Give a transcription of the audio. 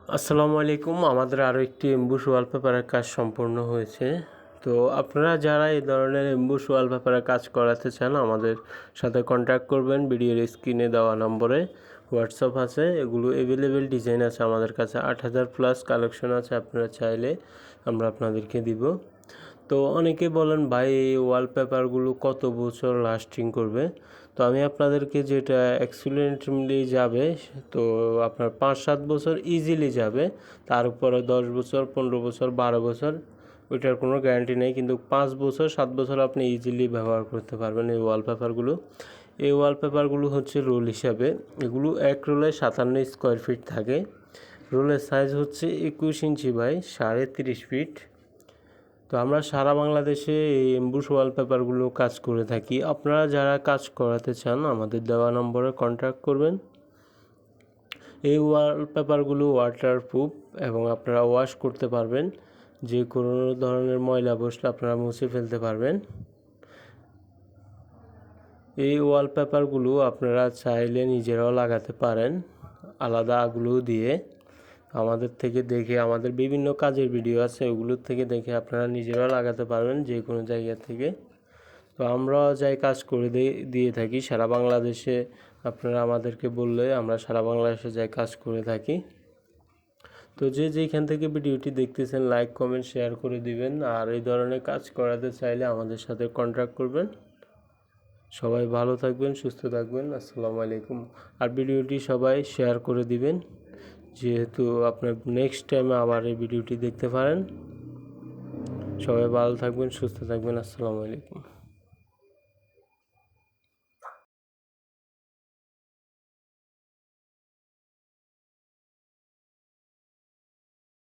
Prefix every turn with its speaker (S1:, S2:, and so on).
S1: আসসালামু আলাইকুম। আমাদের আরও একটি এমবুশ ওয়ালপেপারের কাজ সম্পূর্ণ হয়েছে। তো আপনারা যারা এই ধরনের এমবুশ ওয়ালপেপারের কাজ করাতে চান আমাদের সাথে কন্ট্যাক্ট করবেন। ভিডিওর স্ক্রিনে দেওয়া নম্বরে হোয়াটসঅ্যাপ আছে, এগুলো অ্যাভেলেবেল ডিজাইন আছে আমাদের কাছে। ৮,০০০+ কালেকশন আছে, আপনারা চাইলে আমরা আপনাদেরকে দিব। তো অনেকে বলেন ভাই এই ওয়ালপেপারগুলো কত বছর লাস্টিং করবে। তো আমি আপনাদেরকে যেটা এক্সিলেন্টলি যাবে, তো আপনার ৫-৭ বছর ইজিলি যাবে। তার উপরে ১০ বছর, ১৫ বছর, ১২ বছর ওইটার কোনো গ্যারান্টি নেই, কিন্তু ৫ বছর ৭ বছর আপনি ইজিলি ব্যবহার করতে পারবেন এই ওয়ালপেপারগুলো। এই ওয়ালপেপারগুলো হচ্ছে রোল হিসাবে, এগুলো এক রোলে ৫৭ স্কোয়ার ফিট থাকে। রোলের সাইজ হচ্ছে ২১ ইঞ্চি বাই ৩.৫ ফিট। তো আমরা সারা বাংলাদেশে এই এমবুশ ওয়ালপেপারগুলো কাজ করে থাকি। আপনারা যারা কাজ করাতে চান আমাদের দেওয়া নম্বরে কন্ট্যাক্ট করবেন। এই ওয়ালপেপারগুলো ওয়াটারপ্রুফ এবং আপনারা ওয়াশ করতে পারবেন। যে কোনো ধরনের ময়লা বসলে আপনারা মুছে ফেলতে পারবেন। এই ওয়ালপেপারগুলো আপনারা চাইলে নিজেরাও লাগাতে পারেন আলাদা গ্লু দিয়ে। আমাদের থেকে দেখে, আমাদের বিভিন্ন কাজের ভিডিও আছে, ওগুলোর থেকে দেখে আপনারা নিজেরাও লাগাতে পারবেন যে কোনো জায়গা থেকে। তো আমরাও যাই কাজ করে দিয়ে থাকি সারা বাংলাদেশে। আপনারা আমাদেরকে বললে আমরা সারা বাংলাদেশে যাই কাজ করে থাকি। তো যে যেখান থেকে ভিডিওটি দেখতেছেন লাইক কমেন্ট শেয়ার করে দিবেন। আর এই ধরনের কাজ করাতে চাইলে আমাদের সাথে কন্ট্যাক্ট করবেন। সবাই ভালো থাকবেন, সুস্থ থাকবেন। আসসালামু আলাইকুম। আর ভিডিওটি সবাই শেয়ার করে দিবেন, যেহেতু আপনার নেক্সট টাইমে আবার এই ভিডিওটি দেখতে পারেন। সবাই ভালো থাকবেন, সুস্থ থাকবেন। আসসালামু আলাইকুম।